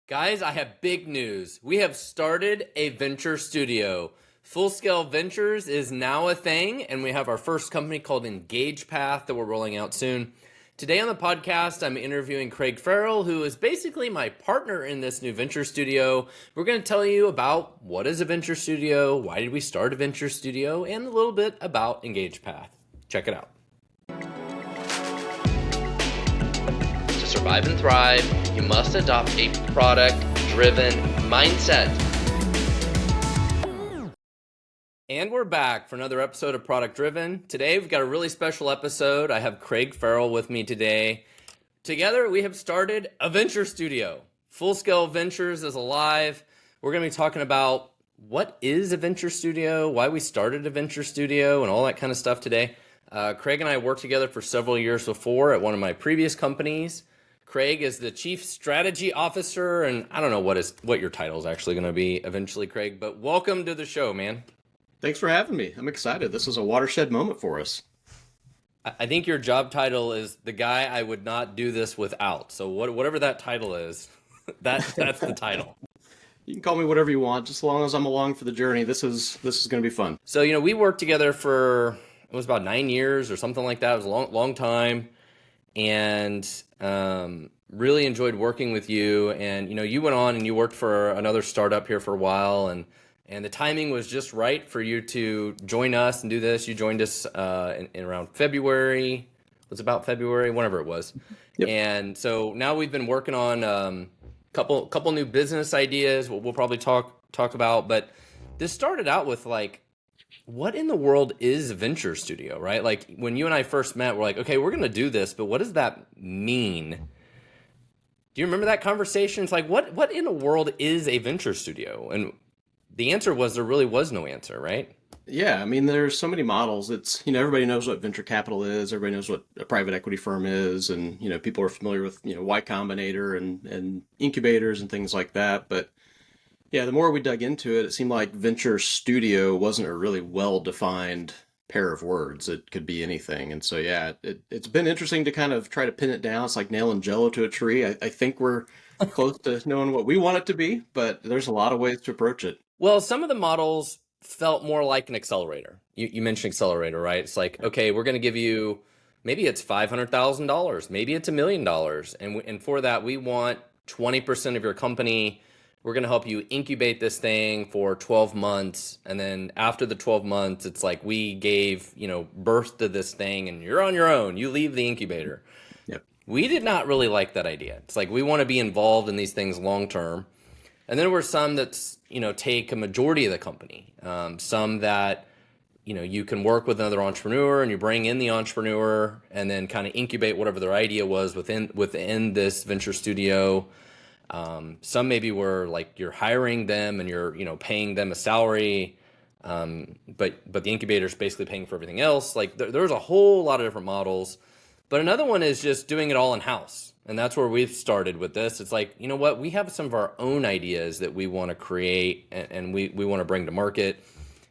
Guys, I have big news. We have started a venture studio. Full Scale Ventures is now a thing, and we have our first company called EngagePath that we're rolling out soon. Today on the podcast, I'm interviewing Craig Ferril, who is basically my partner in this new venture studio. We're going to tell you about what is a venture studio, why did we start a venture studio, and a little bit about EngagePath. Check it out. To survive and thrive, you must adopt a product-driven mindset. And we're back for another episode of Product Driven. Today, we've got a really special episode. I have Craig Ferril with me today. Together, we have started a venture studio. Full Scale Ventures is alive. We're going to be talking about what is a venture studio, why we started a venture studio, and all that kind of stuff today. Craig and I worked together for several years before at one of my previous companies. Craig is the Chief Strategy Officer, and I don't know what your title is actually going to be eventually, Craig, but welcome to the show, man. Thanks for having me. I'm excited. This is a watershed moment for us. I think your job title is the guy I would not do this without. So whatever that title is, that's the title. You can call me whatever you want, just as long as I'm along for the journey. This is going to be fun. So, we worked together for, it was about 9 years or something like that. It was a long time. And really enjoyed working with you. And, you went on and you worked for another startup here for a while. And the timing was just right for you to join us and do this. You joined us in around February. It was about February, whenever it was. Yep. And so now we've been working on couple new business ideas. We'll probably talk about. But this started out with what in the world is a venture studio, right? Like when you and I first met, we're like, okay, we're going to do this, but what does that mean? Do you remember that conversation? It's like, what in the world is a venture studio? And the answer was there really was no answer, right? Yeah, I mean, there's so many models. It's, everybody knows what venture capital is. Everybody knows what a private equity firm is. And, people are familiar with, Y Combinator and incubators and things like that. But yeah, the more we dug into it, it seemed like venture studio wasn't a really well-defined pair of words. It could be anything. And so, yeah, it's been interesting to kind of try to pin it down. It's like nailing Jello to a tree. I think we're close to knowing what we want it to be, but there's a lot of ways to approach it. Well, some of the models felt more like an accelerator. You mentioned accelerator, right? It's like, okay, we're going to give you, maybe it's $500,000, maybe it's $1 million. And for that, we want 20% of your company. We're going to help you incubate this thing for 12 months. And then after the 12 months, it's like we gave, birth to this thing and you're on your own. You leave the incubator. Yep. We did not really like that idea. It's like we want to be involved in these things long term. And then there were some that's, take a majority of the company. Some that, you can work with another entrepreneur and you bring in the entrepreneur and then kind of incubate whatever their idea was within this venture studio. Some maybe were like you're hiring them and you're, paying them a salary. But the incubator is basically paying for everything else. Like there's a whole lot of different models. But another one is just doing it all in-house. And that's where we've started with this. It's like, you know what? We have some of our own ideas that we want to create and we want to bring to market.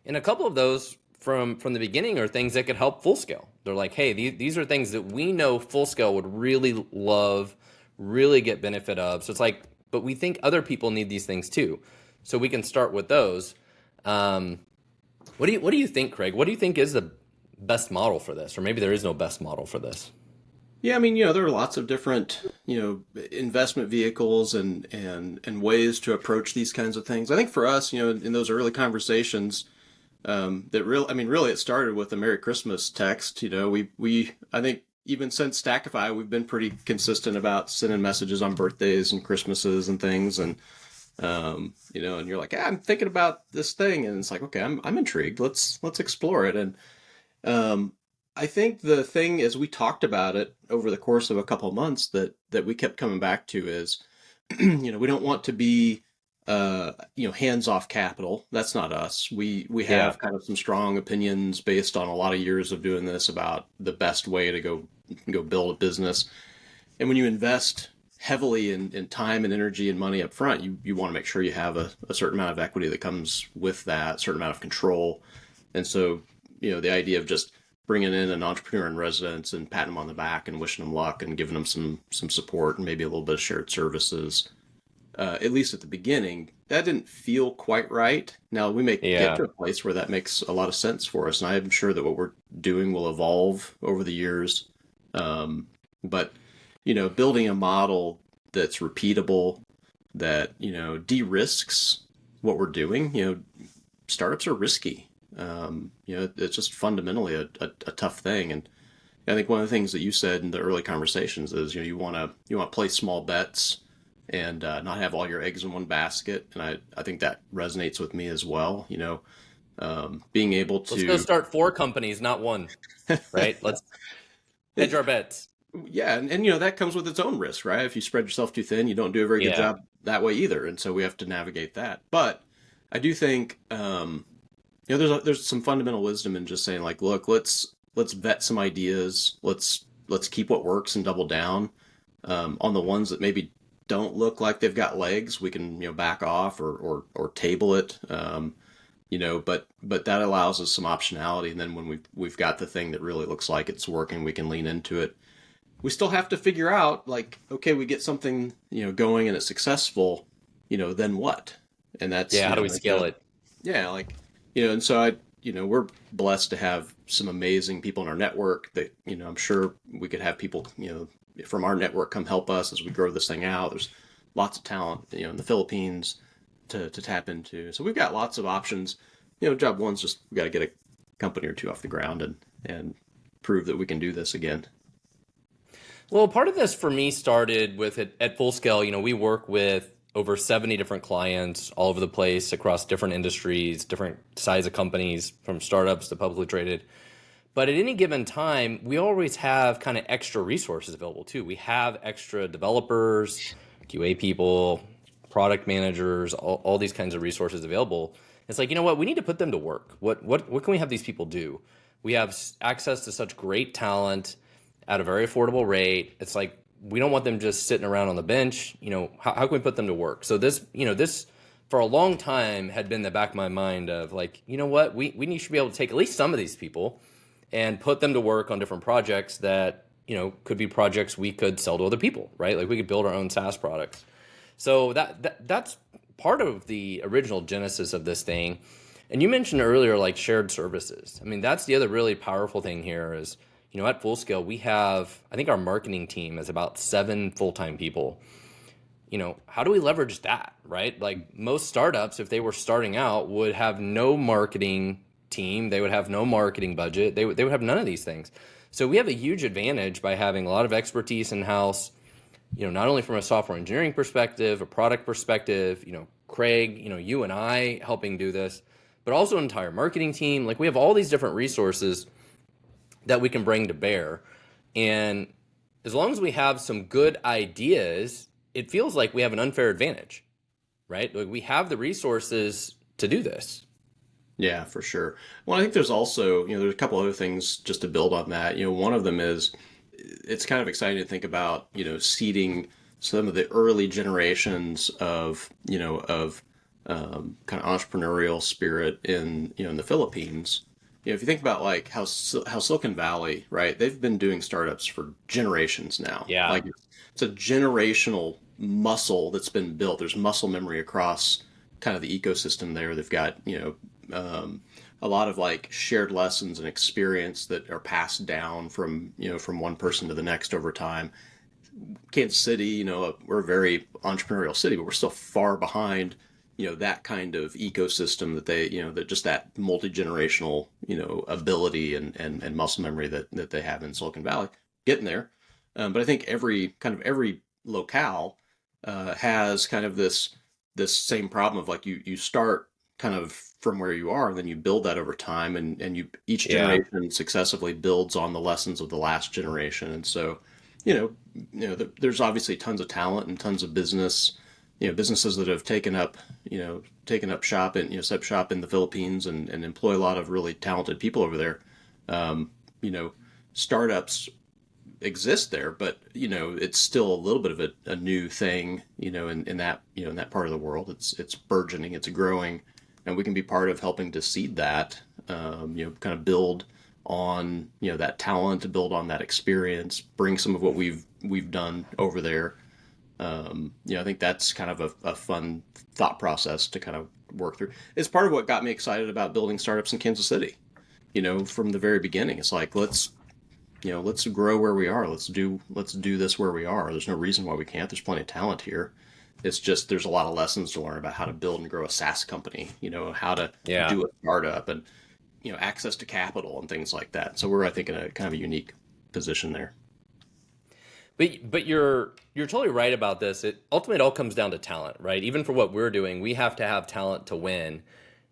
And a couple of those from the beginning are things that could help Full Scale. They're like, hey, these are things that we know Full Scale would really love, really get benefit of. So it's like, but we think other people need these things too. So we can start with those. What do you think, Craig? What do you think is the best model for this? Or maybe there is no best model for this. Yeah, I mean, there are lots of different, investment vehicles and ways to approach these kinds of things. I think for us, in those early conversations, really it started with a Merry Christmas text. I think even since Stackify, we've been pretty consistent about sending messages on birthdays and Christmases and things. And, and you're like, I'm thinking about this thing. And it's like, okay, I'm intrigued. Let's explore it. And, I think the thing as we talked about it over the course of a couple of months that we kept coming back to is, we don't want to be, hands-off capital. That's not us. We have kind of some strong opinions based on a lot of years of doing this about the best way to go build a business. And when you invest heavily in time and energy and money up front, you want to make sure you have a certain amount of equity that comes with that, a certain amount of control. And so, the idea of just bringing in an entrepreneur in residence and patting them on the back and wishing them luck and giving them some support and maybe a little bit of shared services at least at the beginning, that didn't feel quite right. Now we may get Yeah. to a place where that makes a lot of sense for us, and I'm sure that what we're doing will evolve over the years. But building a model that's repeatable, that de-risks what we're doing. Startups are risky. It's just fundamentally a tough thing, and I think one of the things that you said in the early conversations is you want to play small bets and not have all your eggs in one basket, and I think that resonates with me as well. Being able Let's go to start 4 companies, not one, right? Let's hedge our bets. yeah, and that comes with its own risk, right? If you spread yourself too thin, you don't do a very good Yeah. job that way either, and so we have to navigate that. But I do think there's some fundamental wisdom in just saying like, look, let's vet some ideas, let's keep what works and double down on the ones that maybe don't look like they've got legs. We can back off or table it. But that allows us some optionality, and then when we've got the thing that really looks like it's working, we can lean into it. We still have to figure out like, okay, we get something going and it's successful, then what? And that's Yeah. How do we scale it? yeah, like and so we're blessed to have some amazing people in our network that I'm sure we could have people from our network come help us as we grow this thing out. There's lots of talent in the Philippines to tap into, so we've got lots of options. Job one's just we got to get a company or two off the ground and prove that we can do this again. Well, part of this for me started with it at Full Scale. We work with over 70 different clients all over the place across different industries, different size of companies, from startups to publicly traded. But at any given time, we always have kind of extra resources available too. We have extra developers, QA people, product managers, all these kinds of resources available. It's like, you know what? We need to put them to work. What can we have these people do? We have access to such great talent at a very affordable rate. It's like we don't want them just sitting around on the bench. How can we put them to work? So this for a long time had been in the back of my mind of like, you know what? We should be able to take at least some of these people and put them to work on different projects that could be projects we could sell to other people, right? Like we could build our own SaaS products. So that's part of the original genesis of this thing. And you mentioned earlier like shared services. I mean, that's the other really powerful thing here is, at Full Scale, we have, I think our marketing team is about 7 full-time people. How do we leverage that, right? Like most startups, if they were starting out, would have no marketing team. They would have no marketing budget. They would have none of these things. So we have a huge advantage by having a lot of expertise in-house, not only from a software engineering perspective, a product perspective, Craig, you and I helping do this, but also an entire marketing team. Like we have all these different resources that we can bring to bear. And as long as we have some good ideas, it feels like we have an unfair advantage, right? Like we have the resources to do this. Yeah, for sure. Well, I think there's also, there's a couple other things just to build on that. One of them is it's kind of exciting to think about, seeding some of the early generations of, kind of entrepreneurial spirit in the Philippines. If you think about like how Silicon Valley, right? They've been doing startups for generations now. Yeah. Like it's a generational muscle that's been built. There's muscle memory across kind of the ecosystem there. They've got a lot of like shared lessons and experience that are passed down from from one person to the next over time. Kansas City, we're a very entrepreneurial city, but we're still far behind that kind of ecosystem that they that just that multi-generational ability and muscle memory that they have in Silicon Valley. Getting there, but I think every locale has kind of this same problem of like you start kind of from where you are and then you build that over time, and each Yeah. generation successively builds on the lessons of the last generation. And so there's obviously tons of talent and tons of businesses that have taken up shop and set up shop in the Philippines and employ a lot of really talented people over there. Startups exist there, but it's still a little bit of a new thing in that part of the world. It's burgeoning, it's growing, and we can be part of helping to seed that. Kind of build on that talent, to build on that experience, bring some of what we've done over there, I think that's kind of a fun thought process to kind of work through. It's part of what got me excited about building startups in Kansas City. From the very beginning, it's like let's grow where we are. Let's do this where we are. There's no reason why we can't. There's plenty of talent here. It's just there's a lot of lessons to learn about how to build and grow a SaaS company. How to Yeah. do a startup and access to capital and things like that. So we're, I think, in a kind of a unique position there. But you're totally right about this. It ultimately it all comes down to talent, right? Even for what we're doing, we have to have talent to win.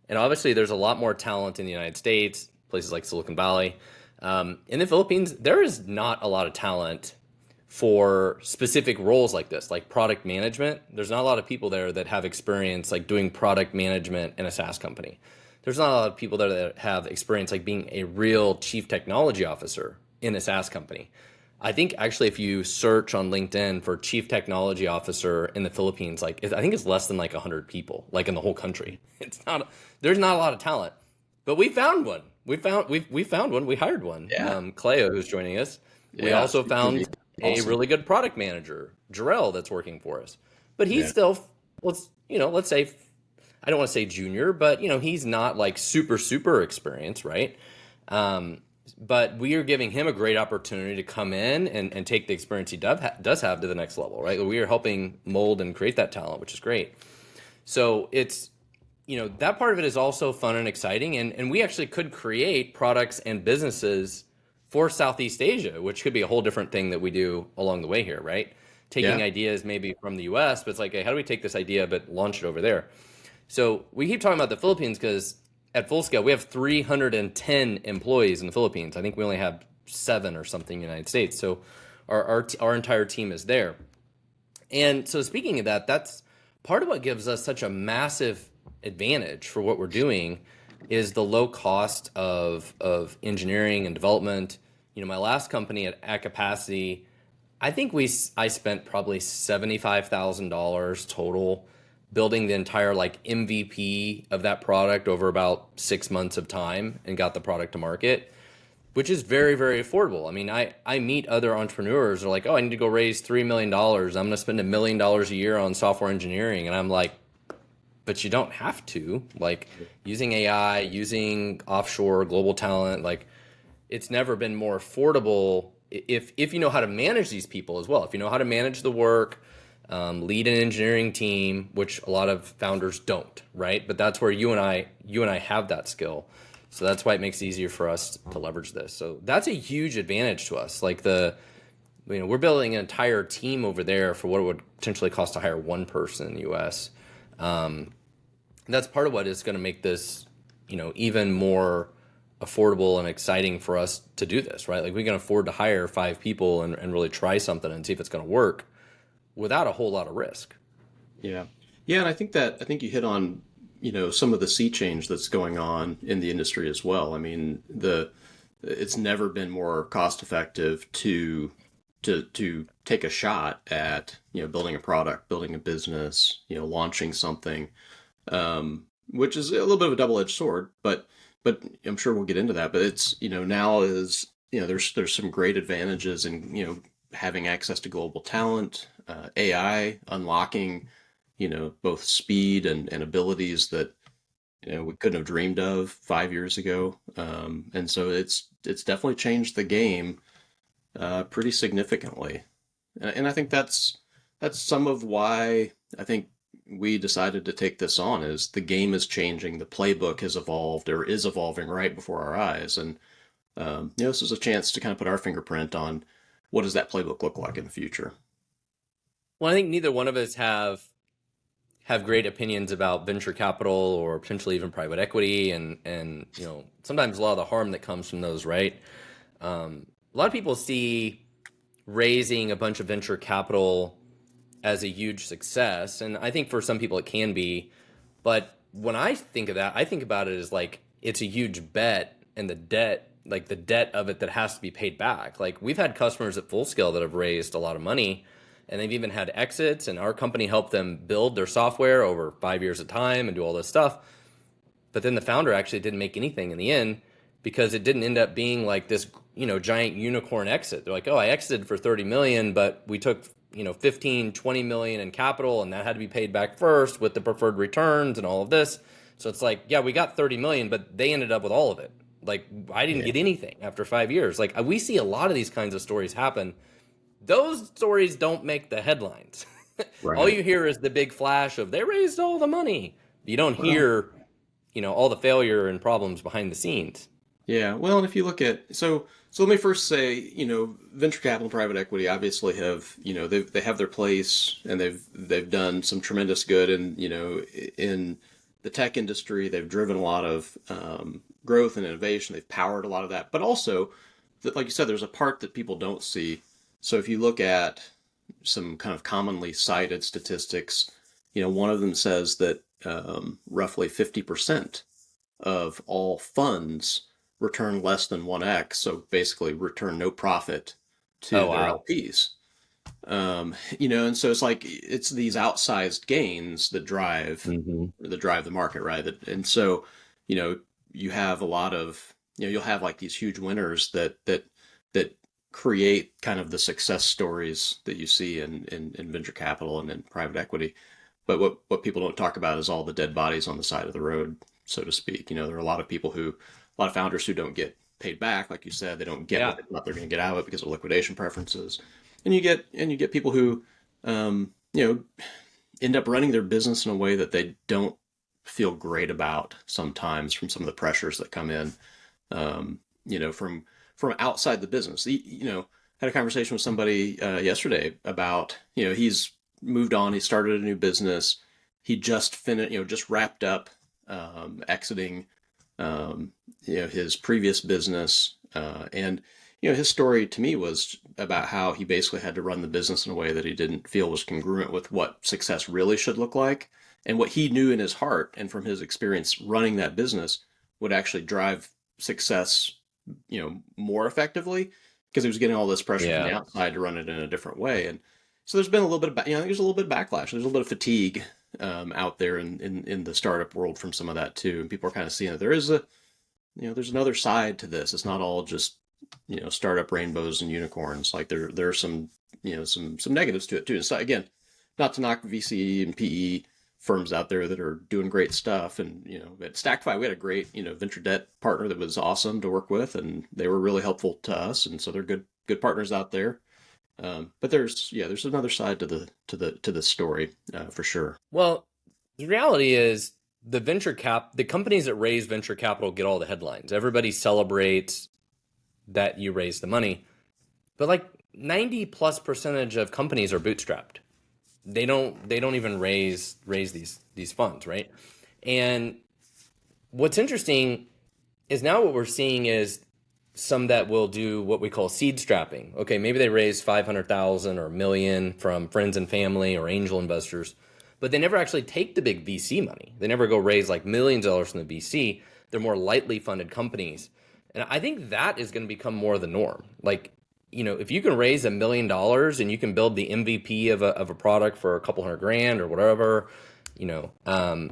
And obviously there's a lot more talent in the United States, places like Silicon Valley. In the Philippines, there is not a lot of talent for specific roles like this, like product management. There's not a lot of people there that have experience like doing product management in a SaaS company. There's not a lot of people there that have experience like being a real chief technology officer in a SaaS company. I think actually if you search on LinkedIn for chief technology officer in the Philippines, like I think it's less than like 100 people, like in the whole country. There's not a lot of talent, but we found one. We found one. We hired one. Yeah. Cleo, who's joining us. We Yeah. also found a Awesome. really good product manager, Jarrell, that's working for us. But he's Yeah. still, let's say, I don't want to say junior, but he's not like super experienced, right? But we are giving him a great opportunity to come in and take the experience he does have to the next level, right? We are helping mold and create that talent, which is great. So it's, that part of it is also fun and exciting. And we actually could create products and businesses for Southeast Asia, which could be a whole different thing that we do along the way here, right? Taking Yeah. ideas maybe from the US, but it's like, hey, how do we take this idea but launch it over there? So we keep talking about the Philippines because at full scale, we have 310 employees in the Philippines. I think we only have 7 or something in the United States. So our entire team is there. And so speaking of that, that's part of what gives us such a massive advantage for what we're doing is the low cost of engineering and development. My last company at Capacity, I think I spent probably $75,000 total building the entire like MVP of that product over about 6 months of time and got the product to market, which is very, very affordable. I mean, I meet other entrepreneurs who are like, oh, I need to go raise $3 million. I'm going to spend $1 million a year on software engineering. And I'm like, but you don't have to. Like using AI, using offshore global talent, like it's never been more affordable if you know how to manage these people as well. If you know how to manage the work, lead an engineering team, which a lot of founders don't, right? But that's where you and I have that skill. So that's why it makes it easier for us to leverage this. So that's a huge advantage to us. Like we're building an entire team over there for what it would potentially cost to hire one person in the US. That's part of what is going to make this, even more affordable and exciting for us to do this, right? Like we can afford to hire 5 people and really try something and see if it's going to work without a whole lot of risk. Yeah. Yeah, and I think you hit on, some of the sea change that's going on in the industry as well. I mean, it's never been more cost effective to take a shot at, building a product, building a business, launching something, which is a little bit of a double-edged sword, but I'm sure we'll get into that. But it's, now is, there's some great advantages in, having access to global talent, AI unlocking, both speed and abilities that, we couldn't have dreamed of 5 years ago. And so it's definitely changed the game, pretty significantly. And I think that's some of why I think we decided to take this on is the game is changing. The playbook has evolved or is evolving right before our eyes. And, this is a chance to kind of put our fingerprint on what does that playbook look like in the future. Well, I think neither one of us have great opinions about venture capital or potentially even private equity and sometimes a lot of the harm that comes from those, right? A lot of people see raising a bunch of venture capital as a huge success, and I think for some people it can be, but when I think of that, I think about it as like it's a huge bet and the debt of it that has to be paid back. Like we've had customers at Full Scale that have raised a lot of money and they've even had exits, and our company helped them build their software over 5 years of time and do all this stuff. But then the founder actually didn't make anything in the end because it didn't end up being like this, giant unicorn exit. They're like, oh, I exited for 30 million, but we took, 15, 20 million in capital, and that had to be paid back first with the preferred returns and all of this. So it's like, yeah, we got 30 million, but they ended up with all of it. Like, I didn't get anything after 5 years. Like, we see a lot of these kinds of stories happen. Those stories don't make the headlines. All Right. you hear is the big flash of they raised all the money. You don't Well, hear, all the failure and problems behind the scenes. yeah. Well, and if you look at so let me first say, venture capital and private equity obviously have, they have their place, and they've done some tremendous good, and in the tech industry, they've driven a lot of growth and innovation. They've powered a lot of that, but also, that, like you said, there's a part that people don't see. So if you look at some kind of commonly cited statistics, one of them says that roughly 50% of all funds return less than 1x, so basically return no profit Oh, to their wow. LPs. And so it's these outsized gains that Hmm. drive the market, right? And so, you have a lot of, you'll have like these huge winners that create kind of the success stories that you see in venture capital and in private equity. But what people don't talk about is all the dead bodies on the side of the road, so to speak. There are a lot of a lot of founders who don't get paid back, like you said. They don't get what Yeah. they thought they're going to get out of it because of liquidation preferences, and you get people who, um, you know, end up running their business in a way that they don't feel great about sometimes from some of the pressures that come in, from outside the business. Had a conversation with somebody yesterday about, he's moved on, he started a new business, he just finished, just wrapped up exiting, his previous business, and his story to me was about how he basically had to run the business in a way that he didn't feel was congruent with what success really should look like, and what he knew in his heart and from his experience running that business would actually drive success, more effectively, because he was getting all this pressure from the Yeah. outside to run it in a different way. And so there's been a little bit of, there's a little bit of backlash. There's a little bit of fatigue out there in the startup world from some of that too. And people are kind of seeing that there's another side to this. It's not all just, startup rainbows and unicorns. Like there are some, some negatives to it too. And so again, not to knock VC and PE firms out there that are doing great stuff. And, at StackFi, we had a great, venture debt partner that was awesome to work with, and they were really helpful to us. And so they're good partners out there. But there's another side to the story, for sure. Well, the reality is the companies that raise venture capital get all the headlines. Everybody celebrates that you raise the money, but like 90 plus percentage of companies are bootstrapped. They don't even raise these funds, right? And what's interesting is now what we're seeing is some that will do what we call seed strapping. Okay, maybe they raise 500,000 or a million from friends and family or angel investors, but they never actually take the big VC money. They never go raise like millions of dollars from the VC. They're more lightly funded companies. And I think that is going to become more the norm. Like, if you can raise $1 million and you can build the MVP of a product for a couple hundred grand or whatever, you know, um,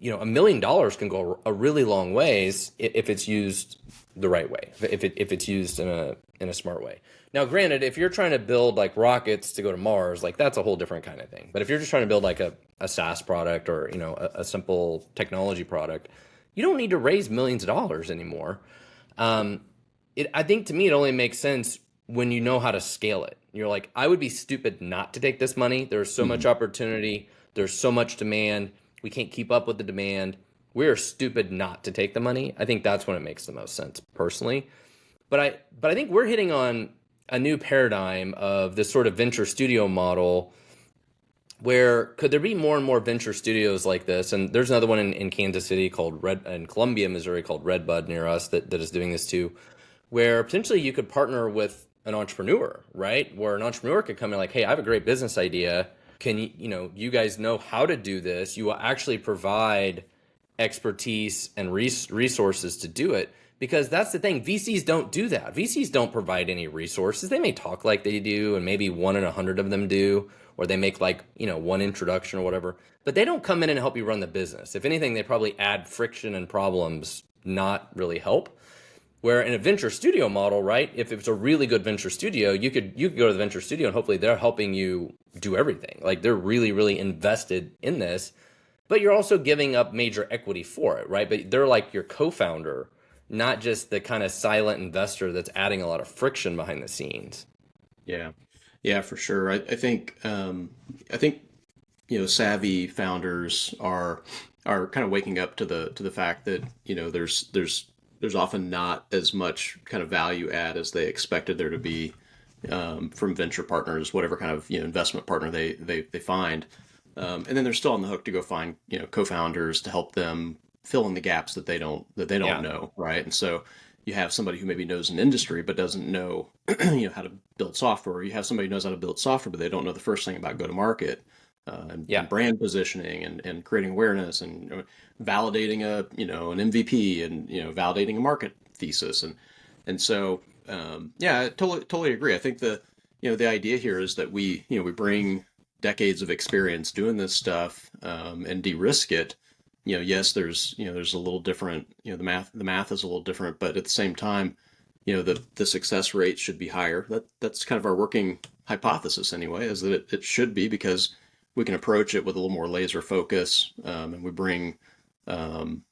$1 million can go a really long ways if it's used the right way, if it's used in a smart way. Now, granted, if you're trying to build like rockets to go to Mars, like that's a whole different kind of thing. But if you're just trying to build like a SaaS product or a simple technology product, you don't need to raise millions of dollars anymore. Um, I think to me it only makes sense when you know how to scale it. You're like, I would be stupid not to take this money. There's so much Mhm. opportunity. There's so much demand. We can't keep up with the demand. We are stupid not to take the money. I think that's when it makes the most sense personally. But I think we're hitting on a new paradigm of this sort of venture studio model where could there be more and more venture studios like this? And there's another one in Kansas City called in Columbia, Missouri called Redbud near us that is doing this too, where potentially you could partner with an entrepreneur, right? Where an entrepreneur could come in like, hey, I have a great business idea. Can you guys know how to do this? You will actually provide expertise and resources to do it, because that's the thing. VCs don't do that. VCs don't provide any resources. They may talk like they do, and maybe 1 in 100 of them do, or they make like, one introduction or whatever, but they don't come in and help you run the business. If anything, they probably add friction and problems, not really help. Where in a venture studio model, right? If it's a really good venture studio, you could go to the venture studio and hopefully they're helping you do everything. Like they're really, really invested in this, but you're also giving up major equity for it, right? But they're like your co-founder, not just the kind of silent investor that's adding a lot of friction behind the scenes. Yeah, yeah, for sure. I think savvy founders are kind of waking up to the fact that there's often not as much kind of value add as they expected there to be from venture partners, whatever kind of investment partner they find, and then they're still on the hook to go find co-founders to help them fill in the gaps that they don't Yeah. know, right? And so you have somebody who maybe knows an industry but doesn't know how to build software. You have somebody who knows how to build software but they don't know the first thing about go to market, Yeah. and brand positioning and creating awareness and validating an MVP and validating a market thesis and so yeah, I totally agree. I think the idea here is that we bring decades of experience doing this stuff, and de-risk it. Yes, there's a little different. The math is a little different, but at the same time, the success rate should be higher. That's kind of our working hypothesis anyway, is that it should be, because we can approach it with a little more laser focus, and we bring some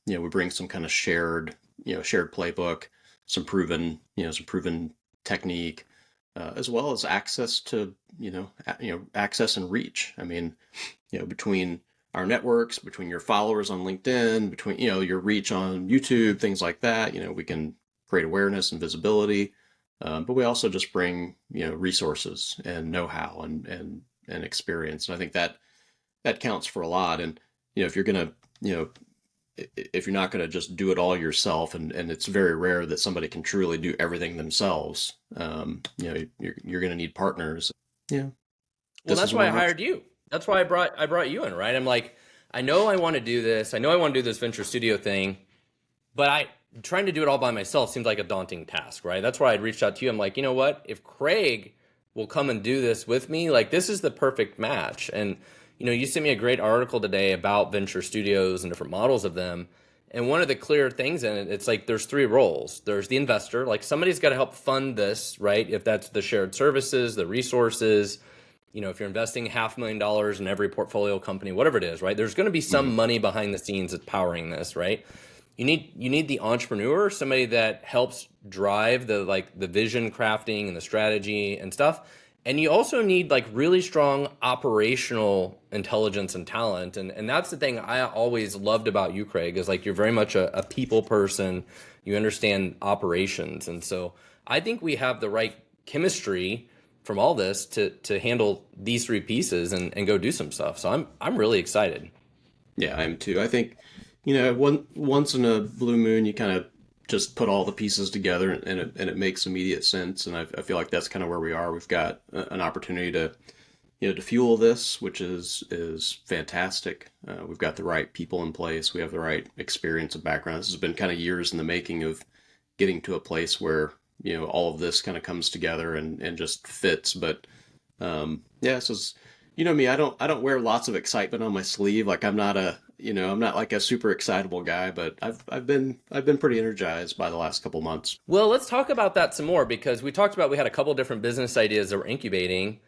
kind of shared playbook, some proven technique, as well as access to access and reach. I mean, between our networks, between your followers on LinkedIn, between your reach on YouTube, things like that, we can create awareness and visibility. But we also just bring resources and know-how and experience, and I think that counts for a lot. And if you're gonna if you're not going to just do it all yourself, and it's very rare that somebody can truly do everything themselves, you're going to need partners. Yeah, Well, this that's is why one I of our. hired you. That's why I brought you in, right? I'm like, I know I want to do this. I know I want to do this venture studio thing, but I trying to do it all by myself seems like a daunting task, right? That's why I'd reached out to you. I'm like, you know what? If Craig will come and do this with me, like this is the perfect match. And you sent me a great article today about venture studios and different models of them. And one of the clear things in it, it's like there's three roles. There's the investor, like somebody's got to help fund this, right? If that's the shared services, the resources, if you're investing $500,000 in every portfolio company, whatever it is, right? There's going to be some Mhm. money behind the scenes that's powering this, right? You need the entrepreneur, somebody that helps drive the vision crafting and the strategy and stuff. And you also need like really strong operational intelligence and talent. And that's the thing I always loved about you, Craig, is like you're very much a people person. You understand operations. And so I think we have the right chemistry from all this to handle these three pieces and go do some stuff. So I'm really excited. Yeah, I am too. I think once in a blue moon, you kind of just put all the pieces together, and it makes immediate sense. And I feel like that's kind of where we are. We've got an opportunity to fuel this, which is fantastic. We've got the right people in place. We have the right experience and background. This has been kind of years in the making of getting to a place where all of this kind of comes together and just fits. But yeah, this is me. I don't wear lots of excitement on my sleeve. Like I'm not like a super excitable guy, but I've been pretty energized by the last couple months. Well, let's talk about that some more because we talked about we had a couple different business ideas that we're incubating.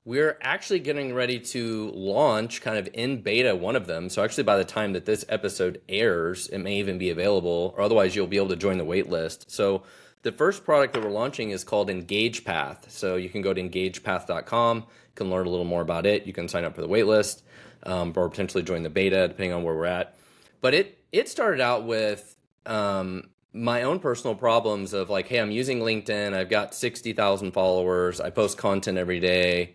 We're actually getting ready to launch kind of in beta one of them. So actually by the time that this episode airs, it may even be available, or otherwise you'll be able to join the wait list. So the first product that we're launching is called EngagePath. So you can go to engagepath.com, you can learn a little more about it. You can sign up for the wait list, or potentially join the beta depending on where we're at. But it started out with my own personal problems of like, hey, I'm using LinkedIn. I've got 60,000 followers. I post content every day.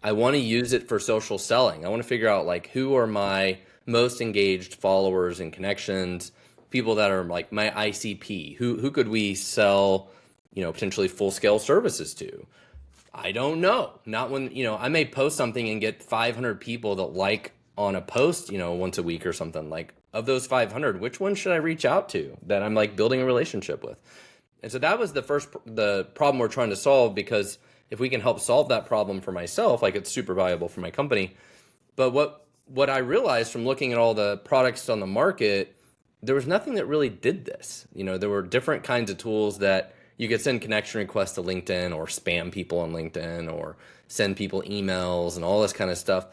I want to use it for social selling. I want to figure out like who are my most engaged followers and connections, people that are like my ICP. Who could we sell, potentially full scale services to? I don't know. Not when, I may post something and get 500 people that like on a post, once a week or something. Like of those 500, which one should I reach out to that I'm like building a relationship with? And so that was the problem we're trying to solve, because if we can help solve that problem for myself, like it's super valuable for my company. But what I realized from looking at all the products on the market there was nothing that really did this. There were different kinds of tools that you could send connection requests to LinkedIn or spam people on LinkedIn or send people emails and all this kind of stuff.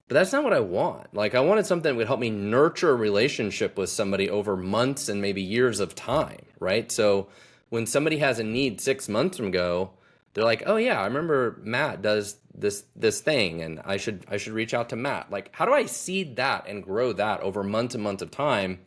But that's not what I want. Like, I wanted something that would help me nurture a relationship with somebody over months and maybe years of time, right? So when somebody has a need 6 months from ago, they're like, oh yeah, I remember Matt does this thing, and I should reach out to Matt. Like, how do I seed that and grow that over months and months of time?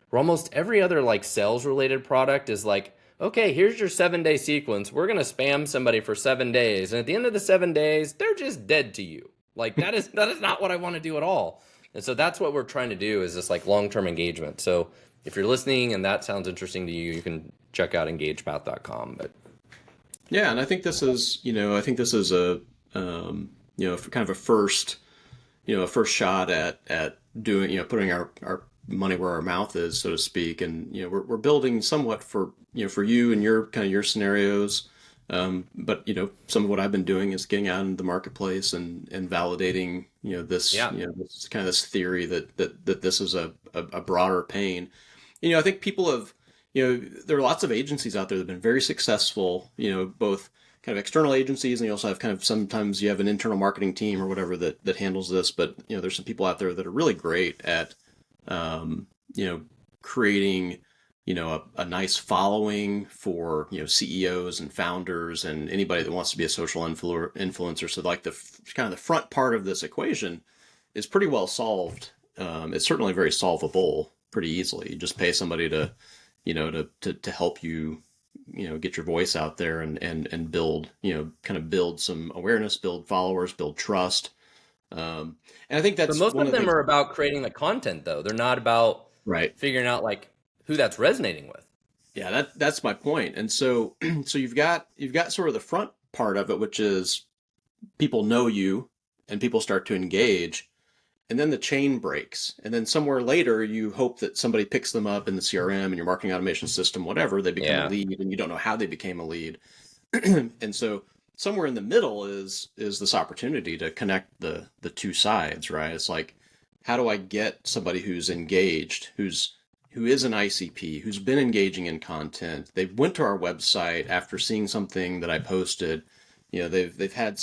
Where almost every other like sales related product is like, okay, here's your 7-day sequence. We're gonna spam somebody for 7 days, and at the end of the 7 days, they're just dead to you. Like, that is not what I want to do at all. And so that's what we're trying to do, is this like long-term engagement. So if you're listening and that sounds interesting to you, you can check out engagepath.com. But Yeah, and I think this is, a, kind of a first, a first shot at doing, putting our money where our mouth is, so to speak. And, we're building somewhat for, for you and your kind of your scenarios. But, some of what I've been doing is getting out into the marketplace and validating, this, yeah, this kind of this theory that this is a broader pain. I think people have, there are lots of agencies out there that have been very successful, both kind of external agencies, and you also have kind of, sometimes you have an internal marketing team or whatever that handles this. But, there's some people out there that are really great at, creating, a nice following for, CEOs and founders and anybody that wants to be a social influencer. So like the kind of the front part of this equation is pretty well solved. It's certainly very solvable pretty easily. You just pay somebody to help you, get your voice out there and build, kind of build some awareness, build followers, build trust. And I think but that's most one of of the them things. are about creating the content, though. They're not about Right. figuring out like who that's resonating with. Yeah, that's my point. And so, so you've got sort of the front part of it, which is people know you and people start to engage, and then the chain breaks. And then somewhere later, you hope that somebody picks them up in the CRM and your marketing automation system, whatever, they become a Yeah. lead, and you don't know how they became a lead. And so somewhere in the middle is this opportunity to connect the two sides, right? It's like, how do I get somebody who's engaged, who is an ICP, who's been engaging in content? They went to our website after seeing something that I posted. They've had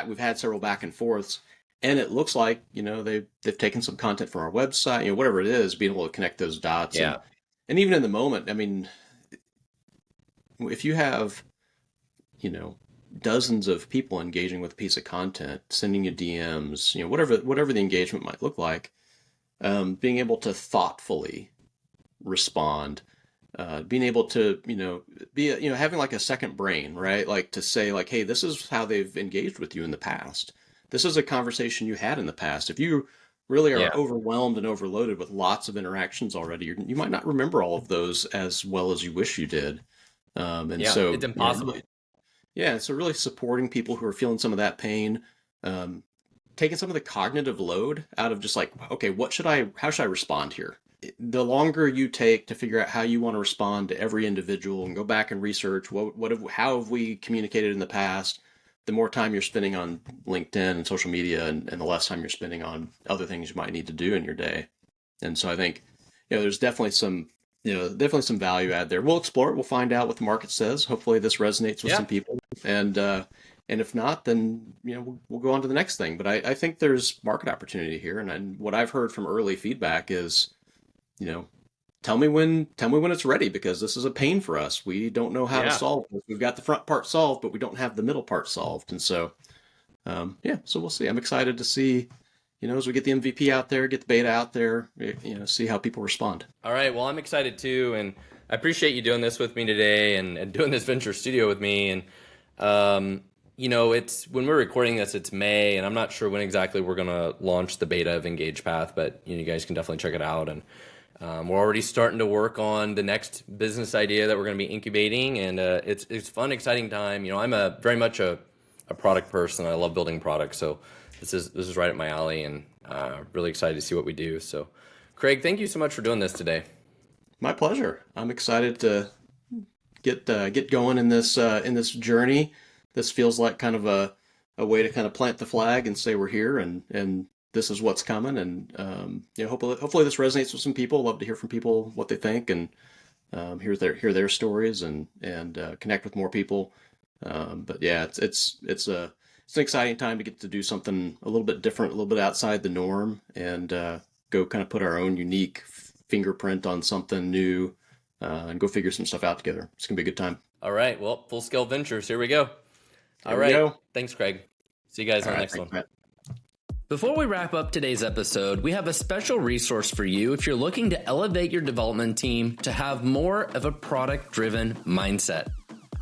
we've had several back and forths, and it looks like, they've taken some content from our website, whatever it is, being able to connect those dots. Yeah. And even in the moment, I mean, if you have, dozens of people engaging with a piece of content, sending you DMs, whatever the engagement might look like, being able to thoughtfully respond, being able to, be, having like a second brain, right? Like to say like, hey, this is how they've engaged with you in the past. This is a conversation you had in the past. If you really are Yeah. overwhelmed and overloaded with lots of interactions already, you might not remember all of those as well as you wish you did. And Yeah. so, It's impossible. really, yeah, so really supporting people who are feeling some of that pain, um, taking some of the cognitive load out of just like, okay, how should I respond here? The longer you take to figure out how you want to respond to every individual and go back and research how have we communicated in the past, the more time you're spending on LinkedIn and social media, and the less time you're spending on other things you might need to do in your day. And so I think, there's definitely some value add there. We'll explore it. We'll find out what the market says. Hopefully this resonates with Yeah. some people. And if not, then, we'll go on to the next thing. But I think there's market opportunity here. And what I've heard from early feedback is, tell me when it's ready, because this is a pain for us. We don't know how to Yeah. solve this. We've got the front part solved, but we don't have the middle part solved. And so, yeah, so we'll see. I'm excited to see, as we get the MVP out there, get the beta out there, see how people respond. All right. Well, I'm excited too. And I appreciate you doing this with me today and doing this venture studio with me. And, it's when we're recording this, it's May, and I'm not sure when exactly we're going to launch the beta of EngagePath, but you guys can definitely check it out. And we're already starting to work on the next business idea that we're going to be incubating. And it's fun, exciting time. I'm very much a product person. I love building products. So this is right up my alley, and really excited to see what we do. So, Craig, thank you so much for doing this today. My pleasure. I'm excited to get going in this journey. This feels like kind of a way to kind of plant the flag and say we're here, and this is what's coming, and hopefully this resonates with some people. Love to hear from people what they think, and hear their stories, and connect with more people. But yeah, it's an exciting time to get to do something a little bit different, a little bit outside the norm, and go kind of put our own unique fingerprint on something new, and go figure some stuff out together. It's gonna be a good time. All right. Well, Full Scale Ventures, here we go. All right. Thanks, Craig. See you guys on the next one. Matt. Before we wrap up today's episode, we have a special resource for you if you're looking to elevate your development team to have more of a product-driven mindset.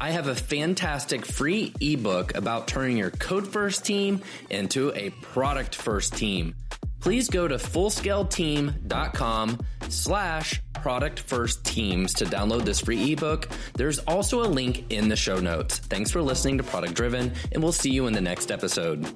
I have a fantastic free ebook about turning your code-first team into a product-first team. Please go to fullscaleteam.com/product-first-teams to download this free ebook. There's also a link in the show notes. Thanks for listening to Product Driven, and we'll see you in the next episode.